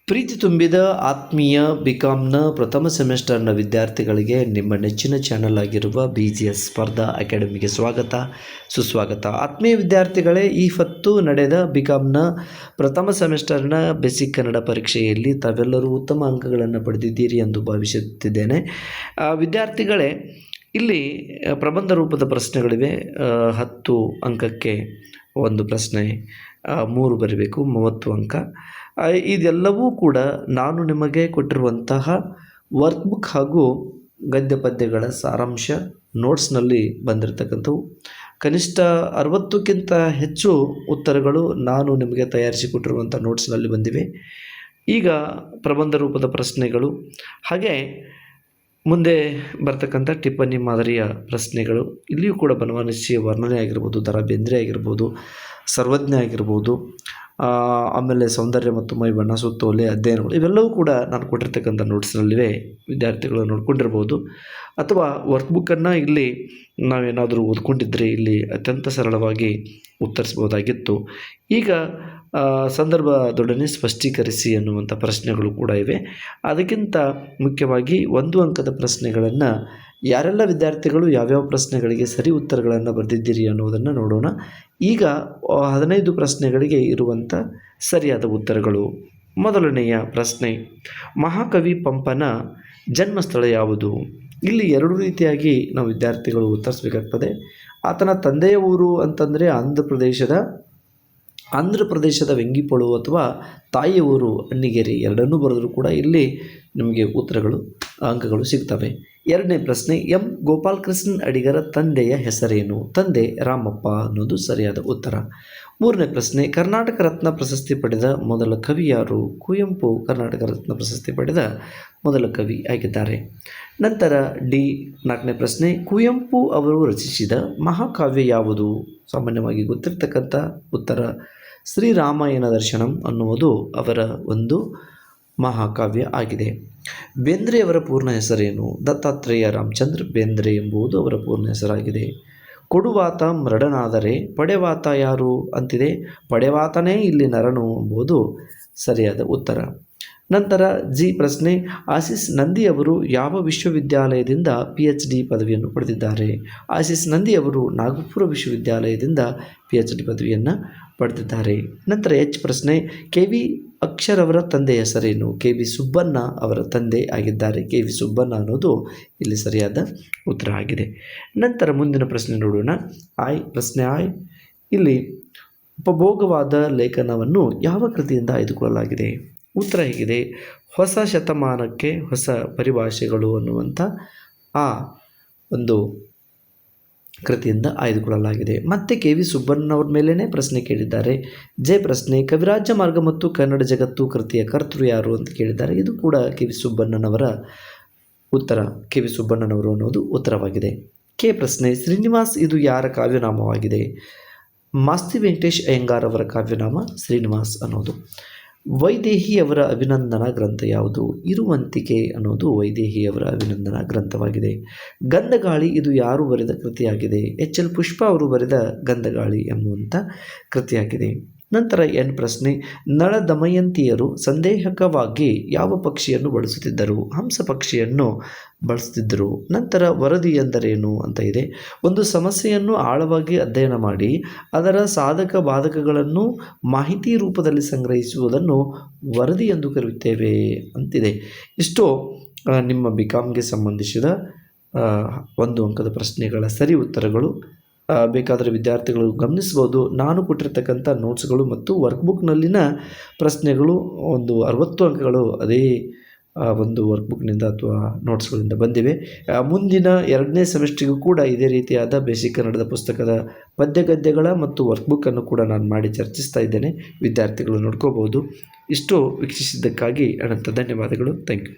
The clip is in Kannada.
ಪ್ರೀತಿ ತುಂಬಿದ ಆತ್ಮೀಯ ಬಿಕಾಮ್ನ ಪ್ರಥಮ ಸೆಮಿಸ್ಟರ್ನ ವಿದ್ಯಾರ್ಥಿಗಳಿಗೆ ನಿಮ್ಮ ನೆಚ್ಚಿನ ಚಾನಲ್ ಆಗಿರುವ BGS ಸ್ಪರ್ಧಾ ಅಕಾಡೆಮಿಗೆ ಸುಸ್ವಾಗತ. ಆತ್ಮೀಯ ವಿದ್ಯಾರ್ಥಿಗಳೇ, ಈ ಹೊತ್ತು ನಡೆದ ಬಿಕಾಮ್ನ ಪ್ರಥಮ ಸೆಮಿಸ್ಟರ್ನ ಬೇಸಿಕ್ ಕನ್ನಡ ಪರೀಕ್ಷೆಯಲ್ಲಿ ತಾವೆಲ್ಲರೂ ಉತ್ತಮ ಅಂಕಗಳನ್ನು ಪಡೆದಿದ್ದೀರಿ ಎಂದು ಭಾವಿಸುತ್ತಿದ್ದೇನೆ. ವಿದ್ಯಾರ್ಥಿಗಳೇ, ಇಲ್ಲಿ ಪ್ರಬಂಧ ರೂಪದ ಪ್ರಶ್ನೆಗಳಿವೆ. 10 ಅಂಕಕ್ಕೆ ಒಂದು ಪ್ರಶ್ನೆ, 3 ಬರೀಬೇಕು, 30 ಅಂಕ. ಇದೆಲ್ಲವೂ ಕೂಡ ನಾನು ನಿಮಗೆ ಕೊಟ್ಟಿರುವಂತಹ ವರ್ಕ್ಬುಕ್ ಹಾಗೂ ಗದ್ಯ ಪದ್ಯಗಳ ಸಾರಾಂಶ ನೋಟ್ಸ್ನಲ್ಲಿ ಬಂದಿರತಕ್ಕಂಥವು. ಕನಿಷ್ಠ 60ಕ್ಕಿಂತ ಹೆಚ್ಚು ಉತ್ತರಗಳು ನಾನು ನಿಮಗೆ ತಯಾರಿಸಿಕೊಟ್ಟಿರುವಂಥ ನೋಟ್ಸ್ನಲ್ಲಿ ಬಂದಿವೆ. ಈಗ ಪ್ರಬಂಧ ರೂಪದ ಪ್ರಶ್ನೆಗಳು, ಹಾಗೆ ಮುಂದೆ ಬರ್ತಕ್ಕಂಥ ಟಿಪ್ಪಣಿ ಮಾದರಿಯ ಪ್ರಶ್ನೆಗಳು. ಇಲ್ಲಿಯೂ ಕೂಡ ಬನವಾಸಿಯ ವರ್ಣನೆ ಆಗಿರ್ಬೋದು, ದ ರಾ ಬೇಂದ್ರೆ ಆಗಿರ್ಬೋದು, ಸರ್ವಜ್ಞ ಆಗಿರ್ಬೋದು, ಆಮೇಲೆ ಸೌಂದರ್ಯ ಮತ್ತು ಮೈ ಬಣ್ಣ, ಸುತ್ತೋಲೆ, ಅಧ್ಯಯನಗಳು, ಇವೆಲ್ಲವೂ ಕೂಡ ನಾನು ಕೊಟ್ಟಿರ್ತಕ್ಕಂಥ ನೋಟ್ಸ್ನಲ್ಲಿವೆ. ವಿದ್ಯಾರ್ಥಿಗಳು ನೋಡ್ಕೊಂಡಿರ್ಬೋದು. ಅಥವಾ ವರ್ಕ್ಬುಕ್ಕನ್ನು ಇಲ್ಲಿ ನಾವೇನಾದರೂ ಓದ್ಕೊಂಡಿದ್ದರೆ ಇಲ್ಲಿ ಅತ್ಯಂತ ಸರಳವಾಗಿ ಉತ್ತರಿಸ್ಬೋದಾಗಿತ್ತು. ಈಗ ಸಂದರ್ಭದೊಡನೆ ಸ್ಪಷ್ಟೀಕರಿಸಿ ಎನ್ನುವಂಥ ಪ್ರಶ್ನೆಗಳು ಕೂಡ ಇವೆ. ಅದಕ್ಕಿಂತ ಮುಖ್ಯವಾಗಿ 1 ಅಂಕದ ಪ್ರಶ್ನೆಗಳನ್ನು ಯಾರೆಲ್ಲ ವಿದ್ಯಾರ್ಥಿಗಳು ಯಾವ್ಯಾವ ಪ್ರಶ್ನೆಗಳಿಗೆ ಸರಿ ಉತ್ತರಗಳನ್ನು ಬರೆದಿದ್ದೀರಿ ಅನ್ನೋದನ್ನು ನೋಡೋಣ. ಈಗ 15 ಪ್ರಶ್ನೆಗಳಿಗೆ ಇರುವಂಥ ಸರಿಯಾದ ಉತ್ತರಗಳು. ಮೊದಲನೆಯ ಪ್ರಶ್ನೆ, ಮಹಾಕವಿ ಪಂಪನ ಜನ್ಮಸ್ಥಳ ಯಾವುದು? ಇಲ್ಲಿ 2 ರೀತಿಯಾಗಿ ನಾವು ವಿದ್ಯಾರ್ಥಿಗಳು ಉತ್ತರಿಸಬೇಕಾಗ್ತದೆ. ಆತನ ತಂದೆಯ ಊರು ಅಂತಂದರೆ ಆಂಧ್ರ ಪ್ರದೇಶದ ವೆಂಗಿಪೊಳು, ಅಥವಾ ತಾಯಿಯ ಊರು ಅಣ್ಣಿಗೇರಿ. ಎರಡನ್ನೂ ಬರೆದರೂ ಕೂಡ ಇಲ್ಲಿ ನಿಮಗೆ ಅಂಕಗಳು ಸಿಗ್ತವೆ. 2ನೇ ಪ್ರಶ್ನೆ, ಎಂ ಗೋಪಾಲಕೃಷ್ಣ ಅಡಿಗರ ತಂದೆಯ ಹೆಸರೇನು? ತಂದೆ ರಾಮಪ್ಪ ಅನ್ನೋದು ಸರಿಯಾದ ಉತ್ತರ. 3ನೇ ಪ್ರಶ್ನೆ, ಕರ್ನಾಟಕ ರತ್ನ ಪ್ರಶಸ್ತಿ ಪಡೆದ ಮೊದಲ ಕವಿ ಯಾರು? ಕುವೆಂಪು ಕರ್ನಾಟಕ ರತ್ನ ಪ್ರಶಸ್ತಿ ಪಡೆದ ಮೊದಲ ಕವಿ ಆಗಿದ್ದಾರೆ. ನಂತರ 4ನೇ ಪ್ರಶ್ನೆ, ಕುವೆಂಪು ಅವರು ರಚಿಸಿದ ಮಹಾಕಾವ್ಯ ಯಾವುದು? ಸಾಮಾನ್ಯವಾಗಿ ಗೊತ್ತಿರತಕ್ಕಂಥ ಉತ್ತರ ಶ್ರೀರಾಮಾಯಣ ದರ್ಶನಂ ಅನ್ನುವುದು ಅವರ ಒಂದು ಮಹಾಕಾವ್ಯ ಆಗಿದೆ. ಬೇಂದ್ರೆಯವರ ಪೂರ್ಣ ಹೆಸರೇನು? ದತ್ತಾತ್ರೇಯ ರಾಮಚಂದ್ರ ಬೇಂದ್ರೆ ಎಂಬುದು ಅವರ ಪೂರ್ಣ ಹೆಸರಾಗಿದೆ. ಕೊಡುವಾತ ಮರಡನಾದರೆ ಪಡೆವಾತ ಯಾರು ಅಂತಿದೆ. ಪಡೆವಾತನೇ ಇಲ್ಲಿ ನರನು ಎಂಬುದು ಸರಿಯಾದ ಉತ್ತರ. ನಂತರ ಪ್ರಶ್ನೆ, ಆಶೀಸ್ ನಂದಿ ಅವರು ಯಾವ ವಿಶ್ವವಿದ್ಯಾಲಯದಿಂದ PhD ಪದವಿಯನ್ನು ಪಡೆದಿದ್ದಾರೆ? ಆಶೀಸ್ ನಂದಿ ಅವರು ನಾಗಪುರ ವಿಶ್ವವಿದ್ಯಾಲಯದಿಂದ PhD ಪದವಿಯನ್ನು ಪಡೆದಿದ್ದಾರೆ. ನಂತರ ಪ್ರಶ್ನೆ, KV ಅಕ್ಷರ್ ಅವರ ತಂದೆಯ ಹೆಸರೇನು? KV ಸುಬ್ಬಣ್ಣ ಅವರ ತಂದೆ ಆಗಿದ್ದಾರೆ. KV ಸುಬ್ಬಣ್ಣ ಅನ್ನೋದು ಇಲ್ಲಿ ಸರಿಯಾದ ಉತ್ತರ ಆಗಿದೆ. ನಂತರ ಮುಂದಿನ ಪ್ರಶ್ನೆ ನೋಡೋಣ. ಪ್ರಶ್ನೆ ಇಲ್ಲಿ ಉಪಭೋಗವಾದ ಲೇಖನವನ್ನು ಯಾವ ಕೃತಿಯಿಂದ ಆಯ್ದುಕೊಳ್ಳಲಾಗಿದೆ? ಉತ್ತರ ಹೀಗಿದೆ, ಹೊಸ ಶತಮಾನಕ್ಕೆ ಹೊಸ ಪರಿಭಾಷೆಗಳು ಅನ್ನುವಂಥ ಆ ಒಂದು ಕೃತಿಯಿಂದ ಆಯ್ದುಕೊಳ್ಳಲಾಗಿದೆ. ಮತ್ತೆ KV ಸುಬ್ಬಣ್ಣನವ್ರ ಮೇಲೇ ಪ್ರಶ್ನೆ ಕೇಳಿದ್ದಾರೆ. ಪ್ರಶ್ನೆ, ಕವಿರಾಜ್ಯ ಮಾರ್ಗ ಮತ್ತು ಕನ್ನಡ ಜಗತ್ತು ಕೃತಿಯ ಕರ್ತೃ ಯಾರು ಅಂತ ಕೇಳಿದ್ದಾರೆ. ಇದು ಕೂಡ KV ಸುಬ್ಬಣ್ಣನವರ ಉತ್ತರ. KV ಸುಬ್ಬಣ್ಣನವರು ಅನ್ನೋದು ಉತ್ತರವಾಗಿದೆ. ಪ್ರಶ್ನೆ, ಶ್ರೀನಿವಾಸ್ ಇದು ಯಾರ ಕಾವ್ಯನಾಮವಾಗಿದೆ? ಮಾಸ್ತಿ ವೆಂಕಟೇಶ್ ಅಯ್ಯಂಗಾರ್ ಅವರ ಕಾವ್ಯನಾಮ ಶ್ರೀನಿವಾಸ್ ಅನ್ನೋದು. ವೈದೇಹಿಯವರ ಅಭಿನಂದನಾ ಗ್ರಂಥ ಯಾವುದು? ಇರುವಂತಿಕೆ ಅನ್ನೋದು ವೈದೇಹಿಯವರ ಅಭಿನಂದನಾ ಗ್ರಂಥವಾಗಿದೆ. ಗಂಧಗಾಳಿ ಇದು ಯಾರು ಬರೆದ ಕೃತಿಯಾಗಿದೆ? HL ಪುಷ್ಪ ಅವರು ಬರೆದ ಗಂಧಗಾಳಿ ಎಂಬುವಂಥ ಕೃತಿಯಾಗಿದೆ. ನಂತರ ಪ್ರಶ್ನೆ, ನಳ ದಮಯಂತಿಯರು ಸಂದೇಹಕವಾಗಿ ಯಾವ ಪಕ್ಷಿಯನ್ನು ಬಳಸುತ್ತಿದ್ದರು? ಹಂಸ ಪಕ್ಷಿಯನ್ನು ಬಳಸುತ್ತಿದ್ದರು. ನಂತರ ವರದಿ ಎಂದರೇನು ಅಂತ ಇದೆ. ಒಂದು ಸಮಸ್ಯೆಯನ್ನು ಆಳವಾಗಿ ಅಧ್ಯಯನ ಮಾಡಿ ಅದರ ಸಾಧಕ ಬಾಧಕಗಳನ್ನು ಮಾಹಿತಿ ರೂಪದಲ್ಲಿ ಸಂಗ್ರಹಿಸುವುದನ್ನು ವರದಿ ಎಂದು ಕರೆಯುತ್ತೇವೆ ಅಂತಿದೆ. ಇಷ್ಟು ನಿಮ್ಮ ಬಿಕಾಮ್ಗೆ ಸಂಬಂಧಿಸಿದ 1 ಅಂಕದ ಪ್ರಶ್ನೆಗಳ ಸರಿ ಉತ್ತರಗಳು. ಬೇಕಾದರೆ ವಿದ್ಯಾರ್ಥಿಗಳು ಗಮನಿಸ್ಬೋದು. ನಾನು ಕೊಟ್ಟಿರ್ತಕ್ಕಂಥ ನೋಟ್ಸ್ಗಳು ಮತ್ತು ವರ್ಕ್ಬುಕ್ನಲ್ಲಿನ ಪ್ರಶ್ನೆಗಳು ಒಂದು 60 ಅಂಕಗಳು ಅದೇ ಒಂದು ವರ್ಕ್ಬುಕ್ನಿಂದ ಅಥವಾ ನೋಟ್ಸ್ಗಳಿಂದ ಬಂದಿವೆ. ಮುಂದಿನ 2ನೇ ಸೆಮಿಸ್ಟ್ರಿಗೂ ಕೂಡ ಇದೇ ರೀತಿಯಾದ ಬೇಸಿಕ್ ಕನ್ನಡದ ಪುಸ್ತಕದ ಪದ್ಯಗದ್ಯಗಳ ಮತ್ತು ವರ್ಕ್ಬುಕ್ಕನ್ನು ಕೂಡ ನಾನು ಮಾಡಿ ಚರ್ಚಿಸ್ತಾ ಇದ್ದೇನೆ. ವಿದ್ಯಾರ್ಥಿಗಳು ನೋಡ್ಕೋಬೋದು. ಇಷ್ಟು ವೀಕ್ಷಿಸಿದ್ದಕ್ಕಾಗಿ ಅನಂತ ಧನ್ಯವಾದಗಳು. Thank you.